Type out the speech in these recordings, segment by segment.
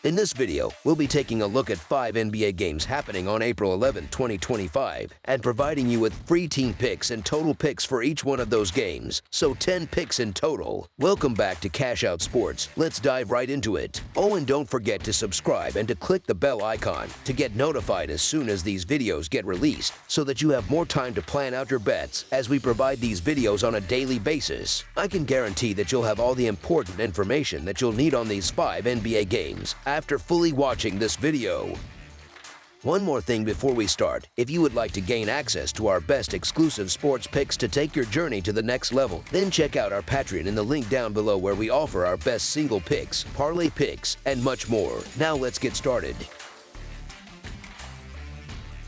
In this video, we'll be taking a look at 5 NBA games happening on April 11, 2025, and providing you with free team picks and total picks for each one of those games, so 10 picks in total. Welcome back to Cash Out Sports. Let's dive right into it. Oh, and don't forget to subscribe and to click the bell icon to get notified as soon as these videos get released, so that you have more time to plan out your bets as we provide these videos on a daily basis. I can guarantee that you'll have all the important information that you'll need on these 5 NBA games after fully watching this video. One more thing before we start. If you would like to gain access to our best exclusive sports picks to take your journey to the next level, then check out our Patreon in the link down below, where we offer our best single picks, parlay picks, and much more. Now let's get started.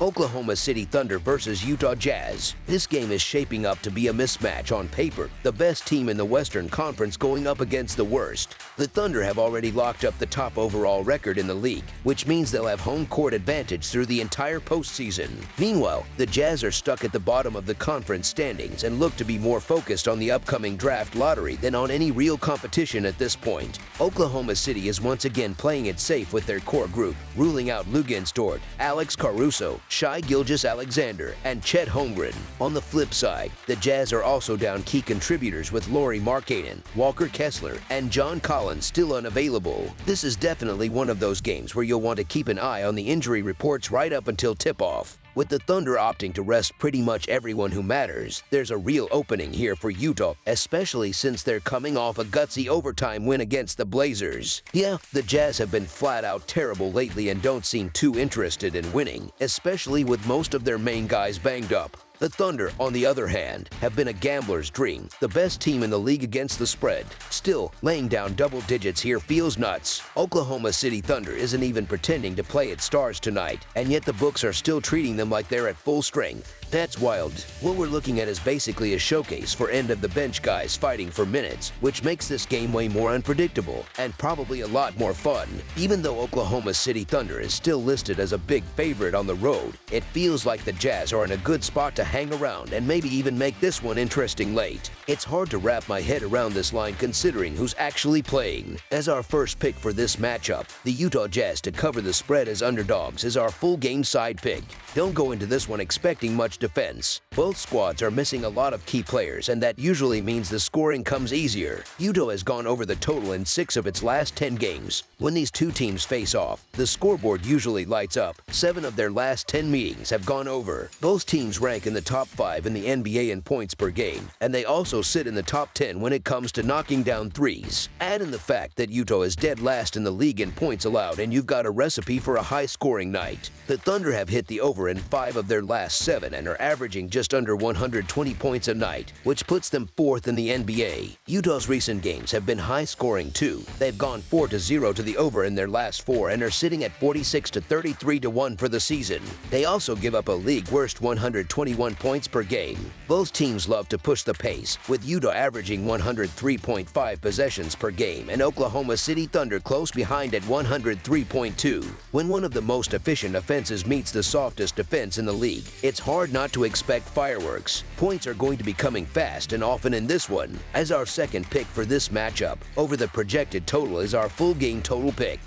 Oklahoma City Thunder versus Utah Jazz. This game is shaping up to be a mismatch on paper. The best team in the Western Conference going up against the worst. The Thunder have already locked up the top overall record in the league, which means they'll have home court advantage through the entire postseason. Meanwhile, the Jazz are stuck at the bottom of the conference standings and look to be more focused on the upcoming draft lottery than on any real competition at this point. Oklahoma City is once again playing it safe with their core group, ruling out Luguentz Dort, Alex Caruso, Shai Gilgeous-Alexander, and Chet Holmgren. On the flip side, the Jazz are also down key contributors with Lauri Markkanen, Walker Kessler, and John Collins still unavailable. This is definitely one of those games where you'll want to keep an eye on the injury reports right up until tip-off. With the Thunder opting to rest pretty much everyone who matters, there's a real opening here for Utah, especially since they're coming off a gutsy overtime win against the Blazers. Yeah, the Jazz have been flat-out terrible lately and don't seem too interested in winning, especially with most of their main guys banged up. The Thunder, on the other hand, have been a gambler's dream, the best team in the league against the spread. Still, laying down double digits here feels nuts. Oklahoma City Thunder isn't even pretending to play its stars tonight, and yet the books are still treating them like they're at full strength. That's wild. What we're looking at is basically a showcase for end-of-the-bench guys fighting for minutes, which makes this game way more unpredictable and probably a lot more fun. Even though Oklahoma City Thunder is still listed as a big favorite on the road, it feels like the Jazz are in a good spot to hang around and maybe even make this one interesting late. It's hard to wrap my head around this line considering who's actually playing. As our first pick for this matchup, the Utah Jazz to cover the spread as underdogs is our full game side pick. Don't go into this one expecting much defense. Both squads are missing a lot of key players, and that usually means the scoring comes easier. Utah has gone over the total in 6 of its last 10 games. When these two teams face off, the scoreboard usually lights up. 7 of their last 10 meetings have gone over. Both teams rank in the top 5 in the NBA in points per game, and they also sit in the top 10 when it comes to knocking down threes. Add in the fact that Utah is dead last in the league in points allowed, and you've got a recipe for a high-scoring night. The Thunder have hit the over in 5 of their last 7 and are averaging just under 120 points a night, which puts them 4th in the NBA. Utah's recent games have been high-scoring too. They've gone 4-0 to the over in their last 4 and are sitting at 46-33-1 for the season. They also give up a league-worst 121 points per game. Both teams love to push the pace, with Utah averaging 103.5 possessions per game and Oklahoma City Thunder close behind at 103.2. When one of the most efficient offenses meets the softest defense in the league, it's hard not to expect fireworks. Points are going to be coming fast and often in this one. As our second pick for this matchup, over the projected total is our full game total pick.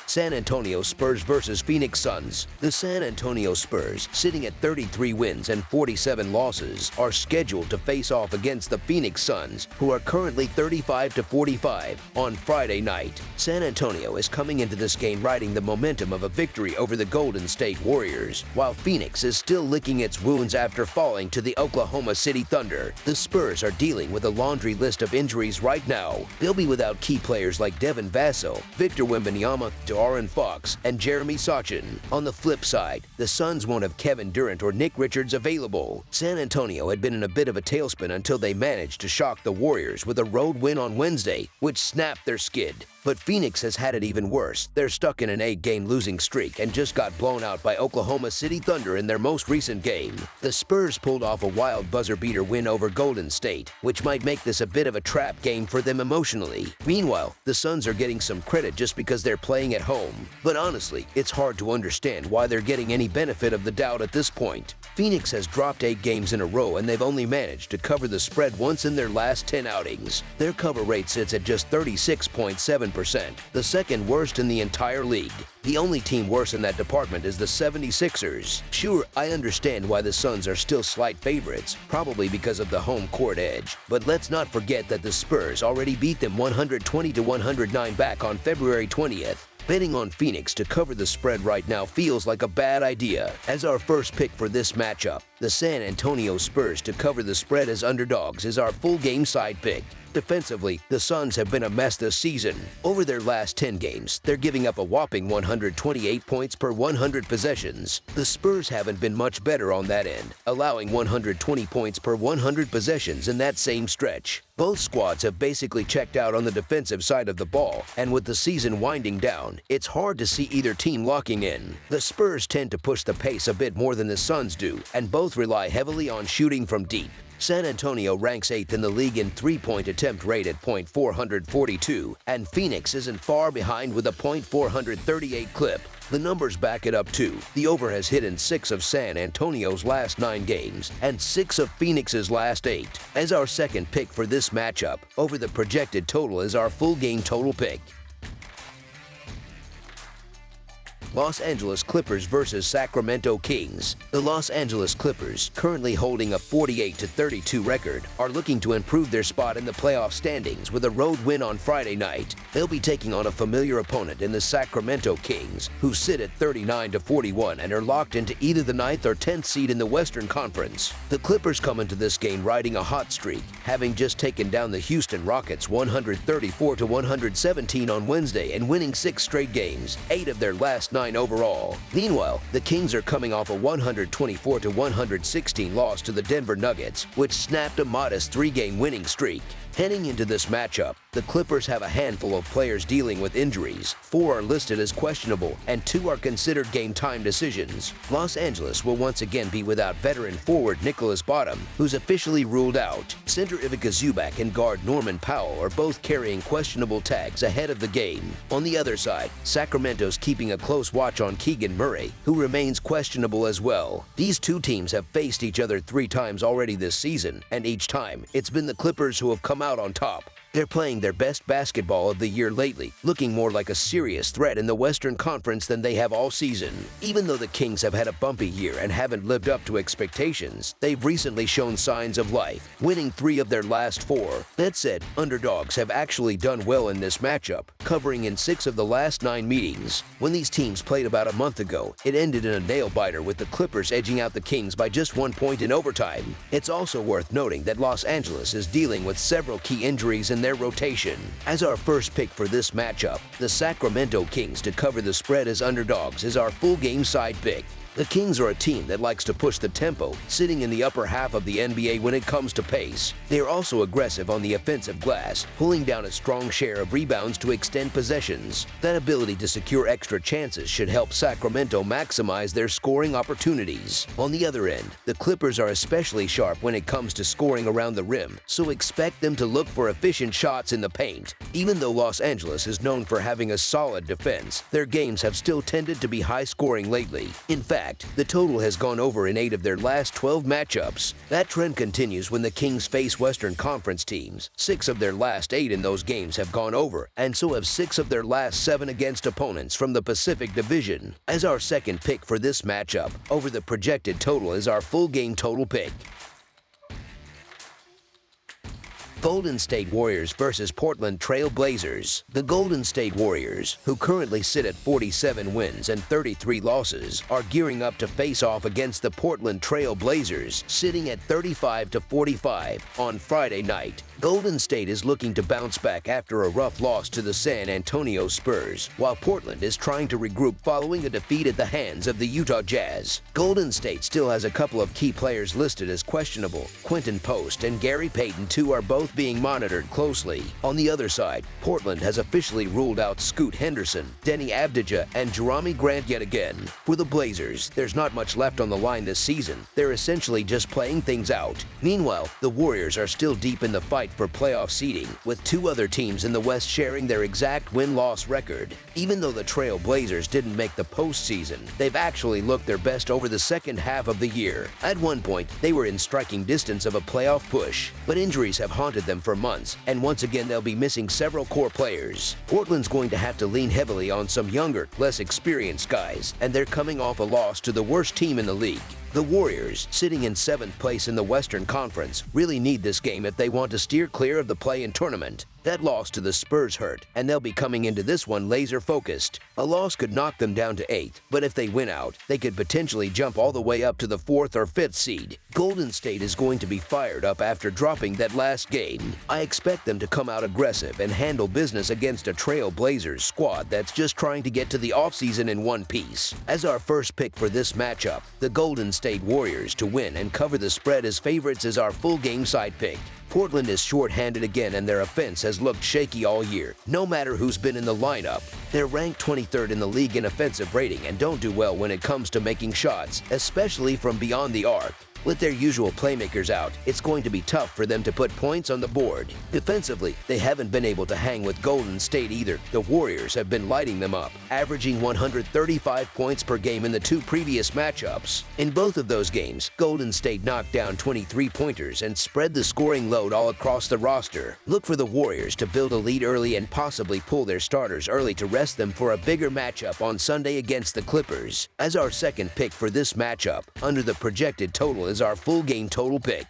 San Antonio Spurs versus Phoenix Suns. The San Antonio Spurs, sitting at 33 wins and 47 losses, are scheduled to face off against the Phoenix Suns, who are currently 35-45 on Friday night. San Antonio is coming into this game riding the momentum of a victory over the Golden State Warriors, while Phoenix is still licking its wounds after falling to the Oklahoma City Thunder. The Spurs are dealing with a laundry list of injuries right now. They'll be without key players like Devin Vassell, Victor Wembanyama, De'Aaron Fox, and Jeremy Sochan. On the flip side, the Suns won't have Kevin Durant or Nick Richards available. San Antonio had been in a bit of a tailspin until they managed to shock the Warriors with a road win on Wednesday, which snapped their skid. But Phoenix has had it even worse. They're stuck in an 8-game losing streak and just got blown out by Oklahoma City Thunder in their most recent game. The Spurs pulled off a wild buzzer-beater win over Golden State, which might make this a bit of a trap game for them emotionally. Meanwhile, the Suns are getting some credit just because they're playing at home home. But honestly, it's hard to understand why they're getting any benefit of the doubt at this point. Phoenix has dropped 8 games in a row, and they've only managed to cover the spread once in their last 10 outings. Their cover rate sits at just 36.7%, the second worst in the entire league. The only team worse in that department is the 76ers. Sure, I understand why the Suns are still slight favorites, probably because of the home court edge. But let's not forget that the Spurs already beat them 120-109 back on February 20th. Betting on Phoenix to cover the spread right now feels like a bad idea. As our first pick for this matchup, the San Antonio Spurs to cover the spread as underdogs is our full game side pick. Defensively, the Suns have been a mess this season. Over their last 10 games, they're giving up a whopping 128 points per 100 possessions. The Spurs haven't been much better on that end, allowing 120 points per 100 possessions in that same stretch. Both squads have basically checked out on the defensive side of the ball, and with the season winding down, it's hard to see either team locking in. The Spurs tend to push the pace a bit more than the Suns do, and both rely heavily on shooting from deep. San Antonio ranks 8th in the league in three-point attempt rate at .442, and Phoenix isn't far behind with a .438 clip. The numbers back it up too. The over has hit in 6 of San Antonio's last 9 games and 6 of Phoenix's last 8. As our second pick for this matchup, over the projected total is our full game total pick. Los Angeles Clippers versus Sacramento Kings. The Los Angeles Clippers, currently holding a 48-32 record, are looking to improve their spot in the playoff standings with a road win on Friday night. They'll be taking on a familiar opponent in the Sacramento Kings, who sit at 39-41 and are locked into either the 9th or 10th seed in the Western Conference. The Clippers come into this game riding a hot streak, having just taken down the Houston Rockets 134-117 on Wednesday and winning 6 straight games, 8 of their last 9 overall. Meanwhile, the Kings are coming off a 124-116 loss to the Denver Nuggets, which snapped a modest 3-game winning streak. Heading into this matchup, the Clippers have a handful of players dealing with injuries. 4 are listed as questionable, and 2 are considered game-time decisions. Los Angeles will once again be without veteran forward Nicholas Batum, who's officially ruled out. Center Ivica Zubac and guard Norman Powell are both carrying questionable tags ahead of the game. On the other side, Sacramento's keeping a close watch on Keegan Murray, who remains questionable as well. These two teams have faced each other 3 times already this season, and each time, it's been the Clippers who have come out on top. They're playing their best basketball of the year lately, looking more like a serious threat in the Western Conference than they have all season. Even though the Kings have had a bumpy year and haven't lived up to expectations, they've recently shown signs of life, winning 3 of their last 4. That said, underdogs have actually done well in this matchup, covering in 6 of the last 9 meetings. When these teams played about a month ago, it ended in a nail-biter with the Clippers edging out the Kings by just 1 point in overtime. It's also worth noting that Los Angeles is dealing with several key injuries in their rotation. As our first pick for this matchup, the Sacramento Kings to cover the spread as underdogs is our full game side pick. The Kings are a team that likes to push the tempo, sitting in the upper half of the NBA when it comes to pace. They are also aggressive on the offensive glass, pulling down a strong share of rebounds to extend possessions. That ability to secure extra chances should help Sacramento maximize their scoring opportunities. On the other end, the Clippers are especially sharp when it comes to scoring around the rim, so expect them to look for efficient shots in the paint. Even though Los Angeles is known for having a solid defense, their games have still tended to be high-scoring lately. In fact, the total has gone over in 8 of their last 12 matchups. That trend continues when the Kings face Western Conference teams. 6 of their last 8 in those games have gone over, and so have 6 of their last 7 against opponents from the Pacific Division. As our second pick for this matchup, over the projected total is our full game total pick. Golden State Warriors versus Portland Trail Blazers. The Golden State Warriors, who currently sit at 47 wins and 33 losses, are gearing up to face off against the Portland Trail Blazers, sitting at 35-45 on Friday night. Golden State is looking to bounce back after a rough loss to the San Antonio Spurs, while Portland is trying to regroup following a defeat at the hands of the Utah Jazz. Golden State still has a couple of key players listed as questionable. Quentin Post and Gary Payton, too, are both both being monitored closely. On the other side, Portland has officially ruled out Scoot Henderson, Denny Avdija, and Jerami Grant yet again. For the Blazers, there's not much left on the line this season. They're essentially just playing things out. Meanwhile, the Warriors are still deep in the fight for playoff seeding, with two other teams in the West sharing their exact win-loss record. Even though the Trail Blazers didn't make the postseason, they've actually looked their best over the second half of the year. At one point, they were in striking distance of a playoff push, but injuries have haunted them for months, and once again they'll be missing several core players. Portland's going to have to lean heavily on some younger, less experienced guys, and they're coming off a loss to the worst team in the league. The Warriors, sitting in 7th place in the Western Conference, really need this game if they want to steer clear of the play-in tournament. That loss to the Spurs hurt, and they'll be coming into this one laser-focused. A loss could knock them down to 8th, but if they win out, they could potentially jump all the way up to the 4th or 5th seed. Golden State is going to be fired up after dropping that last game. I expect them to come out aggressive and handle business against a Trail Blazers squad that's just trying to get to the offseason in one piece. As our first pick for this matchup, the Golden State Warriors to win and cover the spread as favorites is our full game side pick. Portland is short-handed again, and their offense has looked shaky all year, no matter who's been in the lineup. They're ranked 23rd in the league in offensive rating and don't do well when it comes to making shots, especially from beyond the arc. With their usual playmakers out, it's going to be tough for them to put points on the board. Defensively, they haven't been able to hang with Golden State either. The Warriors have been lighting them up, averaging 135 points per game in the two previous matchups. In both of those games, Golden State knocked down 23-pointers and spread the scoring load all across the roster. Look for the Warriors to build a lead early and possibly pull their starters early to rest them for a bigger matchup on Sunday against the Clippers. As our second pick for this matchup, under the projected total is our full game total pick.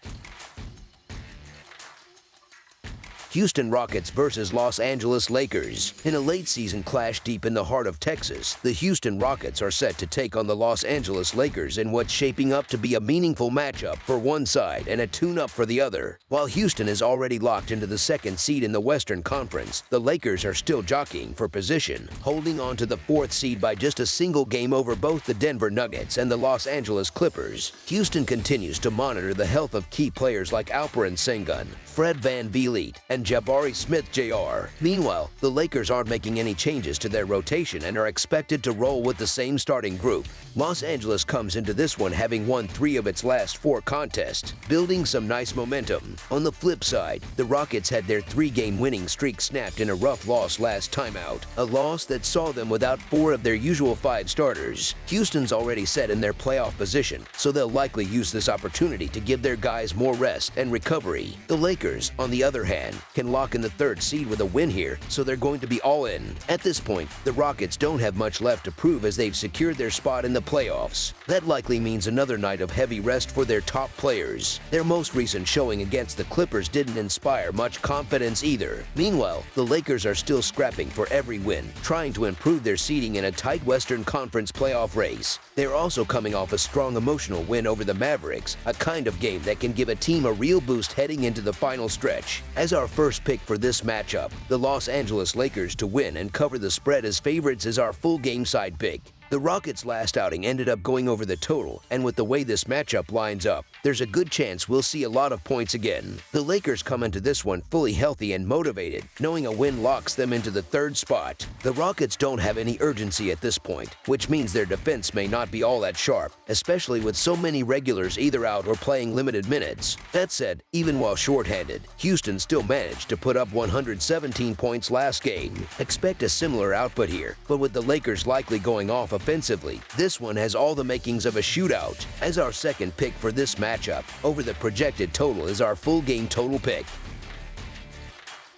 Houston Rockets versus Los Angeles Lakers. In a late-season clash deep in the heart of Texas, the Houston Rockets are set to take on the Los Angeles Lakers in what's shaping up to be a meaningful matchup for one side and a tune-up for the other. While Houston is already locked into the 2nd seed in the Western Conference, the Lakers are still jockeying for position, holding on to the 4th seed by just a single game over both the Denver Nuggets and the Los Angeles Clippers. Houston continues to monitor the health of key players like Alperen Sengun, Fred VanVleet, and Jabari Smith Jr. Meanwhile, the Lakers aren't making any changes to their rotation and are expected to roll with the same starting group. Los Angeles comes into this one having won 3 of its last 4 contests, building some nice momentum. On the flip side, the Rockets had their 3-game winning streak snapped in a rough loss last time out, a loss that saw them without 4 of their usual 5 starters. Houston's already set in their playoff position, so they'll likely use this opportunity to give their guys more rest and recovery. The Lakers, on the other hand, can lock in the 3rd seed with a win here, so they're going to be all in. At this point, the Rockets don't have much left to prove as they've secured their spot in the playoffs. That likely means another night of heavy rest for their top players. Their most recent showing against the Clippers didn't inspire much confidence either. Meanwhile, the Lakers are still scrapping for every win, trying to improve their seeding in a tight Western Conference playoff race. They're also coming off a strong emotional win over the Mavericks, a kind of game that can give a team a real boost heading into the final stretch. As our first pick for this matchup, the Los Angeles Lakers to win and cover the spread as favorites is our full game side pick. The Rockets' last outing ended up going over the total, and with the way this matchup lines up, there's a good chance we'll see a lot of points again. The Lakers come into this one fully healthy and motivated, knowing a win locks them into the 3rd spot. The Rockets don't have any urgency at this point, which means their defense may not be all that sharp, especially with so many regulars either out or playing limited minutes. That said, even while shorthanded, Houston still managed to put up 117 points last game. Expect a similar output here, but with the Lakers likely going off offensively, this one has all the makings of a shootout. As our second pick for this matchup, over the projected total is our full game total pick.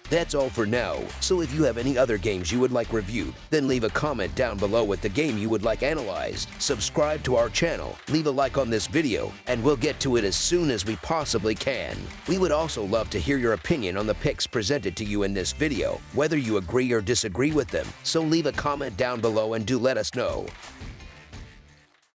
That's all for now, so if you have any other games you would like reviewed, then leave a comment down below with the game you would like analyzed. Subscribe to our channel, leave a like on this video, and we'll get to it as soon as we possibly can. We would also love to hear your opinion on the picks presented to you in this video, whether you agree or disagree with them, so leave a comment down below and do let us know.